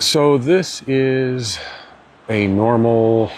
So this is a normal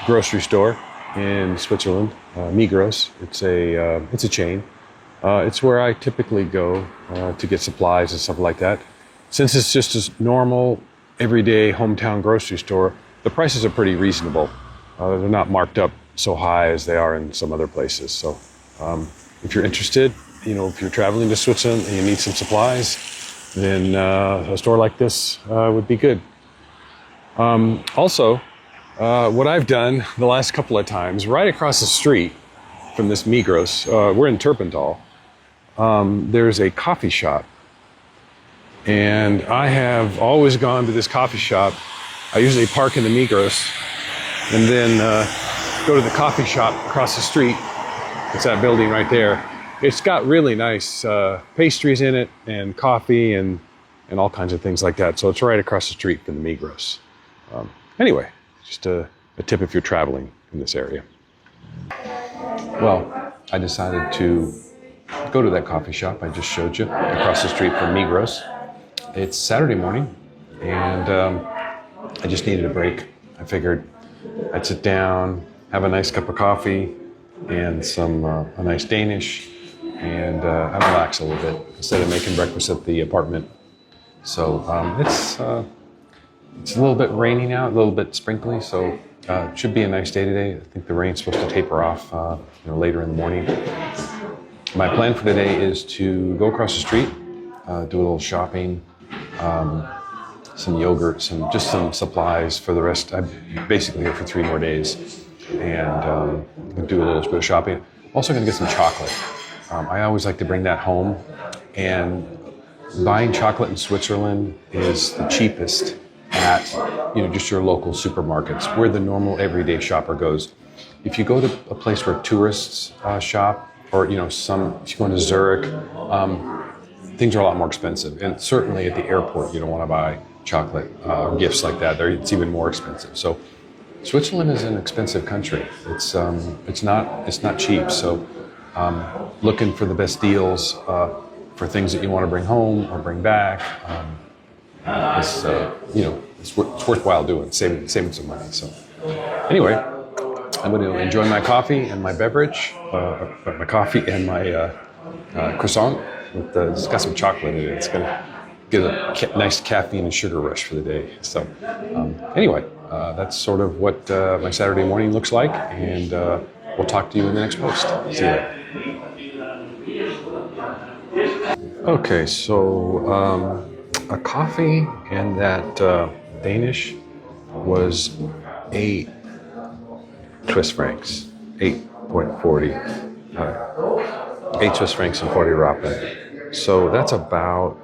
grocery store in Switzerland, Migros. It's a chain. It's where I typically go to get supplies and stuff like that. Since it's just a normal, everyday hometown grocery store, the prices are pretty reasonable. They're not marked up so high as they are in some other places. So if you're interested, if you're traveling to Switzerland and you need some supplies, then a store like this would be good. Also, what I've done the last couple of times, right across the street from this Migros, we're in Turpental, there's a coffee shop. And I have always gone to this coffee shop. I usually park in the Migros and then go to the coffee shop across the street. It's that building right there. It's got really nice pastries in it and coffee and all kinds of things like that. So it's right across the street from the Migros. Anyway, just a tip if you're traveling in this area. Well, I decided to go to that coffee shop I just showed you across the street from Migros. It's Saturday morning and I just needed a break. I figured I'd sit down, have a nice cup of coffee and a nice Danish and I'd relax a little bit instead of making breakfast at the apartment. So it's a little bit raining out, a little bit sprinkly, so it should be a nice day today. I think the rain's supposed to taper off later in the morning. My plan for today is to go across the street, do a little shopping, some yogurt, some supplies for the rest. I'm basically here for 3 more days and do a little bit of shopping. Also gonna get some chocolate. I always like to bring that home, and buying chocolate in Switzerland is the cheapest at just your local supermarkets, where the normal everyday shopper goes. If you go to a place where tourists shop, or if you go into Zurich, things are a lot more expensive. And certainly at the airport, you don't want to buy chocolate or gifts like that. It's even more expensive. So Switzerland is an expensive country. It's not cheap. So looking for the best deals for things that you want to bring home or bring back, it's worthwhile doing, saving some money. So anyway, I'm going to enjoy my coffee and my beverage, my coffee and my croissant. It's got some chocolate in it. It's going to get a nice caffeine and sugar rush for the day. So anyway, that's sort of what my Saturday morning looks like, and we'll talk to you in the next post. See you later. Okay, so a coffee and that Danish was 8 Swiss francs, 8.40, 8 Swiss francs and 40 Rappen. So that's about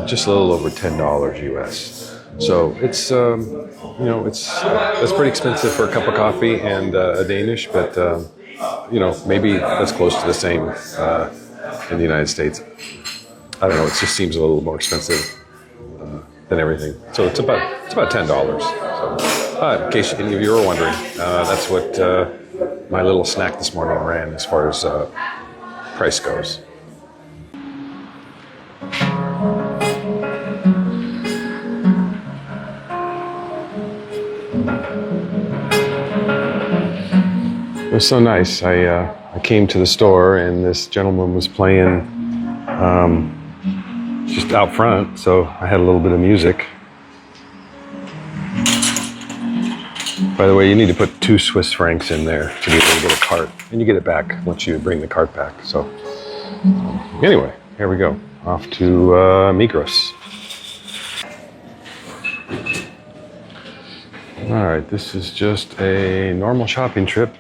just a little over $10 US. So it's that's pretty expensive for a cup of coffee and a Danish, but maybe that's close to the same in the United States. I don't know. It just seems a little more expensive than everything. So it's about $10. So, in case any of you are wondering, that's what my little snack this morning ran as far as price goes. It was so nice. I came to the store and this gentleman was playing just out front, so I had a little bit of music. By the way, you need to put 2 Swiss francs in there to be able to get a cart, and you get it back once you bring the cart back. So anyway, here we go, off to Migros. All right, this is just a normal shopping trip.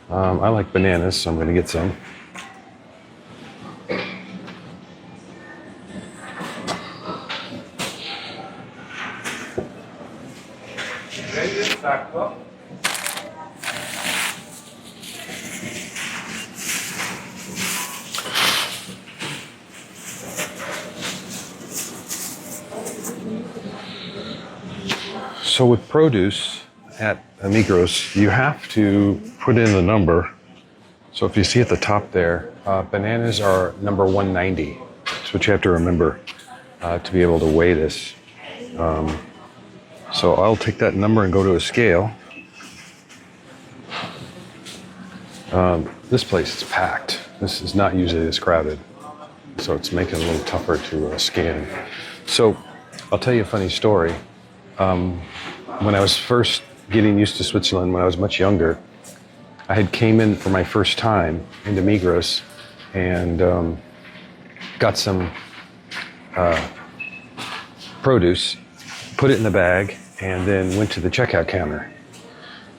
I like bananas, so I'm going to get some. So with produce at Migros, you have to put in the number. So if you see at the top there, bananas are number 190. That's what you have to remember to be able to weigh this. So I'll take that number and go to a scale. This place is packed. This is not usually this crowded, so it's making it a little tougher to scan. So I'll tell you a funny story. When I was first getting used to Switzerland, when I was much younger, I had came in for my first time into Migros and got some produce, put it in the bag, and then went to the checkout counter.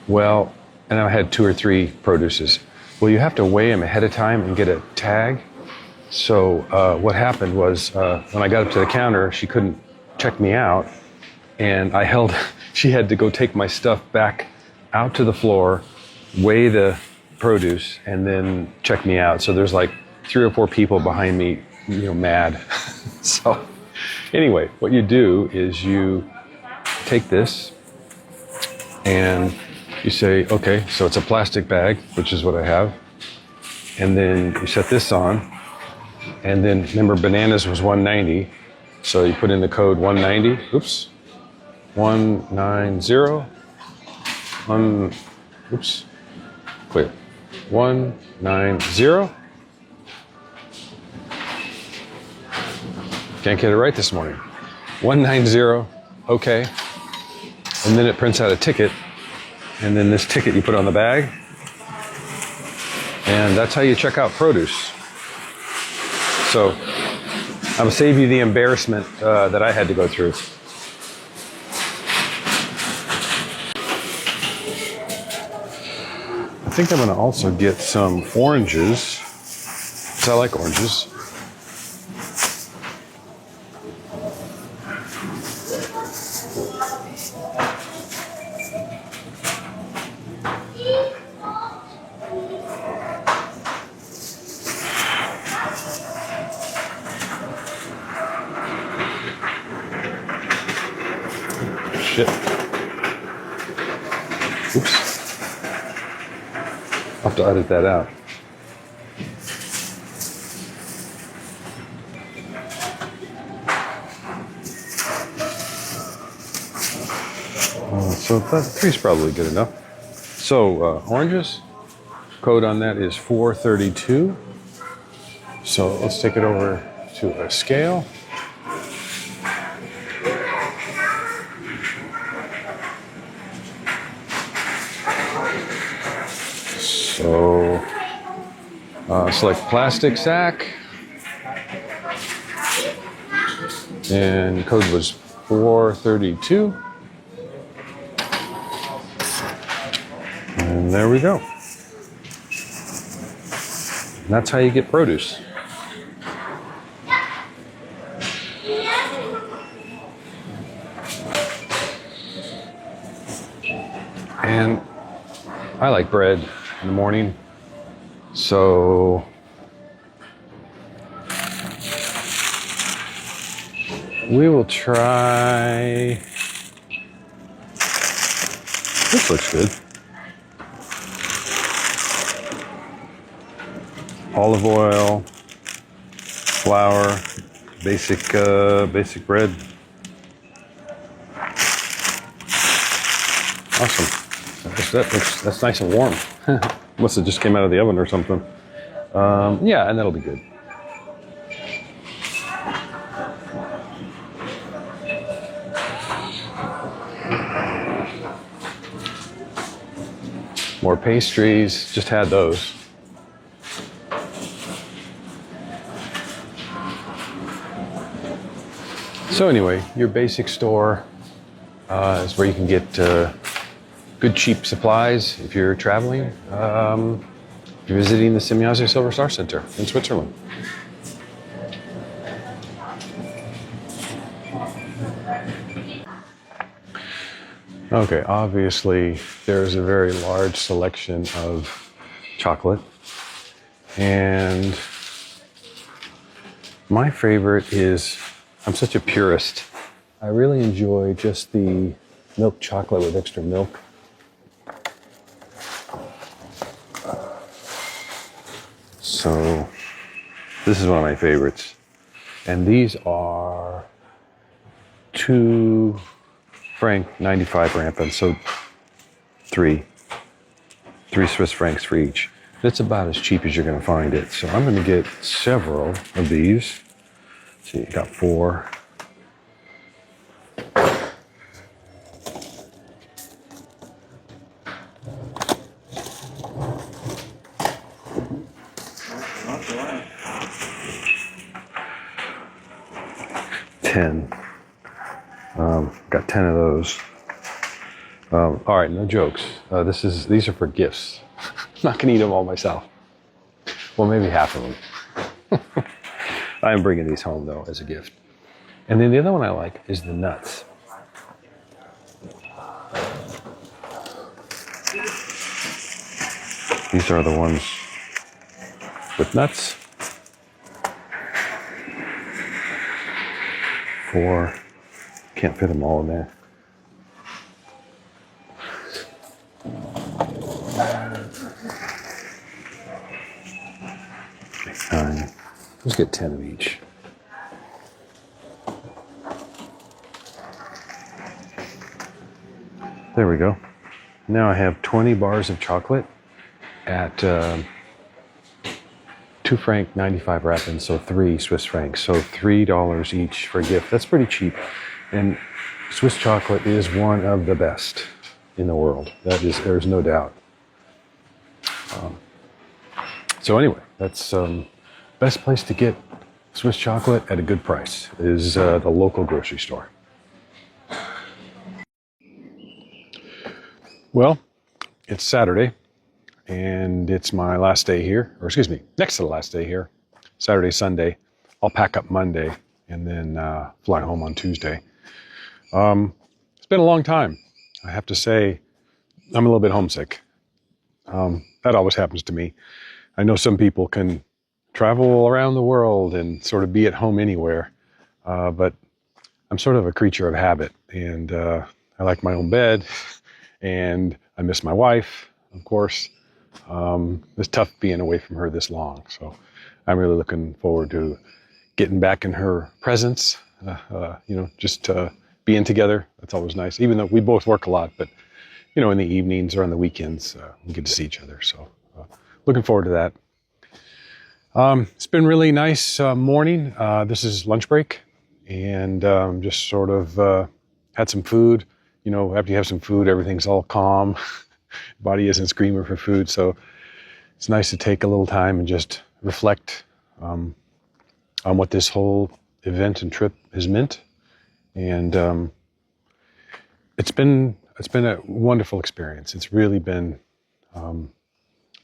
Well, and I had 2 or 3 produces. Well, you have to weigh them ahead of time and get a tag. So what happened was when I got up to the counter, she couldn't check me out, and she had to go take my stuff back out to the floor, weigh the produce, and then check me out. So there's like 3 or 4 people behind me, mad. So anyway, what you do is you take this and you say, okay, so it's a plastic bag, which is what I have. And then you set this on. And then remember, bananas was $1.90. So you put in the code 190. Oops. 190. Clear. 190. Can't get it right this morning. 190. Okay. And then it prints out a ticket. And then this ticket you put on the bag. And that's how you check out produce. So I'm going to save you the embarrassment that I had to go through. I think I'm going to also get some oranges, because I like oranges. Shit. Oops. I'll have to edit that out. So that 3 is probably good enough. So oranges, code on that is 432. So let's take it over to a scale. So select plastic sack, and code was 432. And there we go. And that's how you get produce. And I like bread in the morning, so we will try. This looks good. Olive oil, flour, basic bread. Awesome. That's nice and warm. Must have just came out of the oven or something. Yeah, and that'll be good. More pastries, just had those. So anyway, your basic store is where you can get good cheap supplies if you're traveling, if you're visiting the Semjazi Silver Star Center in Switzerland. Okay, obviously there's a very large selection of chocolate, and my favorite is, I'm such a purist, I really enjoy just the milk chocolate with extra milk. So this is one of my favorites. And these are 2 franc 95 rampant, so three Swiss francs for each. It's about as cheap as you're going to find it. So I'm going to get several of these. Let's see, got 4. Got 10 of those. All right, no jokes. These are for gifts. I'm not gonna eat them all myself. Well, maybe half of them. I am bringing these home though as a gift. And then the other one I like is the nuts. These are the ones with nuts. 4. Can't fit them all in there. 9. Let's get 10 of each. There we go. Now I have 20 bars of chocolate at 2 franc 95 rappen, so 3 Swiss francs, so $3 each for a gift. That's pretty cheap. And Swiss chocolate is one of the best in the world. There's no doubt. So anyway, that's best place to get Swiss chocolate at a good price is the local grocery store. Well, it's Saturday, and it's my last day here, or excuse me, next to the last day here, Saturday, Sunday. I'll pack up Monday and then fly home on Tuesday. It's been a long time. I have to say, I'm a little bit homesick. That always happens to me. I know some people can travel around the world and sort of be at home anywhere, but I'm sort of a creature of habit, and I like my own bed, and I miss my wife, of course. It's tough being away from her this long, so I'm really looking forward to getting back in her presence, just being together. That's always nice, even though we both work a lot, but in the evenings or on the weekends, we get to see each other. So looking forward to that. It's been really nice morning. This is lunch break, and just sort of had some food. After you have some food, everything's all calm. Body isn't screaming for food, so it's nice to take a little time and just reflect on what this whole event and trip has meant. And it's been a wonderful experience. It's really been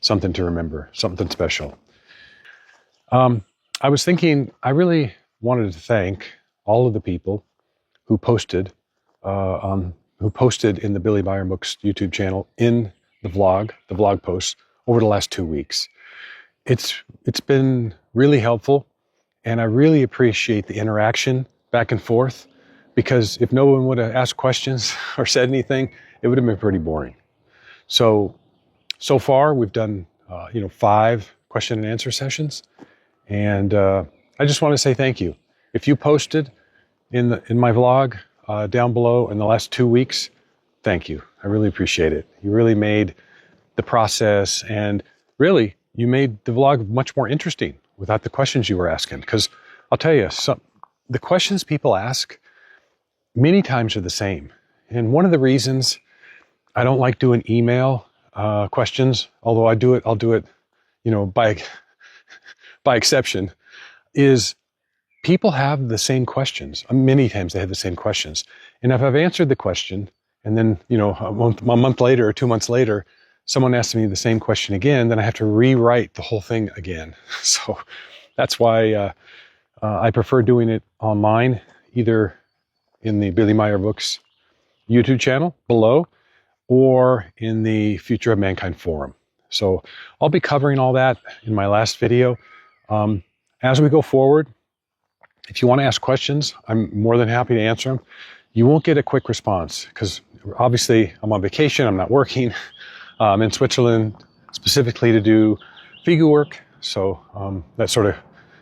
something to remember, something special. I was thinking, I really wanted to thank all of the people who posted in the Billy Meier Books YouTube channel in the blog posts over the last 2 weeks. It's been really helpful, and I really appreciate the interaction back and forth, because if no one would have asked questions or said anything, it would have been pretty boring. So far we've done 5 question and answer sessions, and I just want to say thank you. If you posted in my vlog down below in the last 2 weeks, thank you. I really appreciate it. You really made the process, and really you made the vlog much more interesting without the questions you were asking. Because I'll tell you, the questions people ask many times are the same. And one of the reasons I don't like doing email questions, although I'll do it, by exception, is people have the same questions. Many times they have the same questions. And if I've answered the question, and then, a month later or 2 months later, someone asks me the same question again, then I have to rewrite the whole thing again. So that's why I prefer doing it online, either in the Billy Meier Books YouTube channel below, or in the Future of Mankind forum. So I'll be covering all that in my last video. As we go forward, if you want to ask questions, I'm more than happy to answer them. You won't get a quick response, because obviously I'm on vacation, I'm not working. I'm in Switzerland specifically to do figure work, so that sort of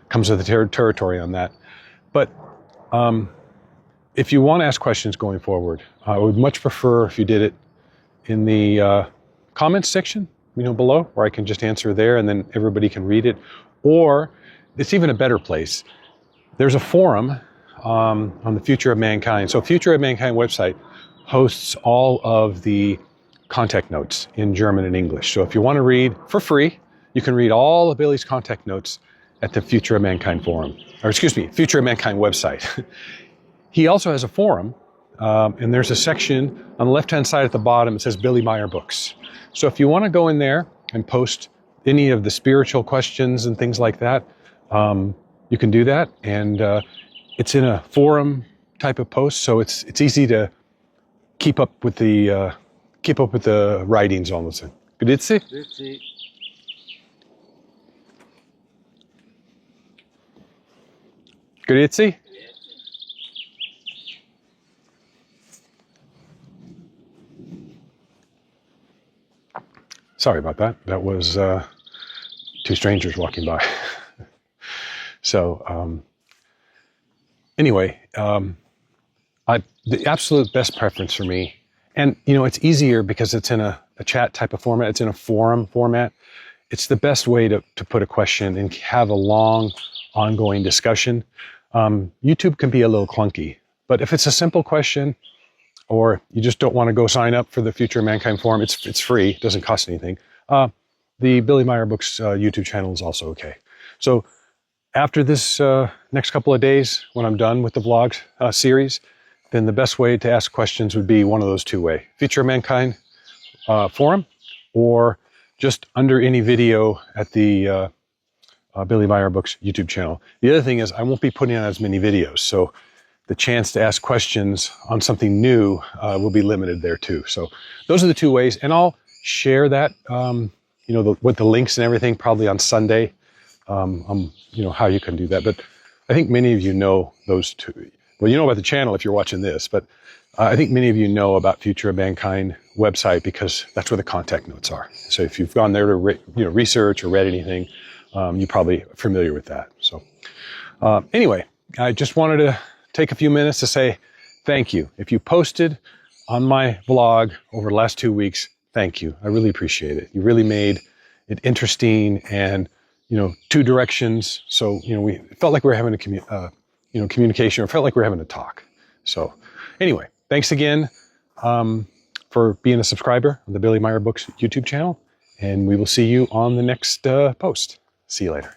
comes with the territory on that. But if you want to ask questions going forward, I would much prefer if you did it in the comments section, below, where I can just answer there and then everybody can read it. Or it's even a better place. There's a forum on the Future of Mankind. So Future of Mankind website hosts all of the contact notes in German and English. So if you want to read for free, you can read all of Billy's contact notes at the Future of Mankind forum, or excuse me, Future of Mankind website. He also has a forum, and there's a section on the left-hand side at the bottom. It says Billy Meier Books. So if you want to go in there and post any of the spiritual questions and things like that, you can do that. And it's in a forum type of post, so it's easy to keep up with the writings almost. Grüezi. Grüezi. Grüezi. Sorry about that. That was two strangers walking by. So anyway, the absolute best preference for me, and it's easier because it's in a chat type of format. It's in a forum format. It's the best way to put a question and have a long, ongoing discussion. YouTube can be a little clunky, but if it's a simple question, or you just don't want to go sign up for the Future of Mankind forum, it's free, it doesn't cost anything. The Billy Meier Books YouTube channel is also okay. So after this next couple of days, when I'm done with the vlog series, then the best way to ask questions would be one of those two ways. Future of Mankind forum, or just under any video at the Billy Meier Books YouTube channel. The other thing is I won't be putting out as many videos, so the chance to ask questions on something new will be limited there too. So those are the two ways, and I'll share that, with the links and everything probably on Sunday, how you can do that. But I think many of you know those two. Well, you know about the channel if you're watching this, but I think many of you know about Future of Mankind website because that's where the contact notes are. So if you've gone there to research or read anything, you're probably familiar with that. So anyway, I just wanted to take a few minutes to say thank you. If you posted on my vlog over the last 2 weeks, thank you. I really appreciate it. You really made it interesting and, two directions. So, we felt like we were having a communication, or felt like we were having a talk. So anyway, thanks again for being a subscriber of the Billy Meier Books YouTube channel. And we will see you on the next post. See you later.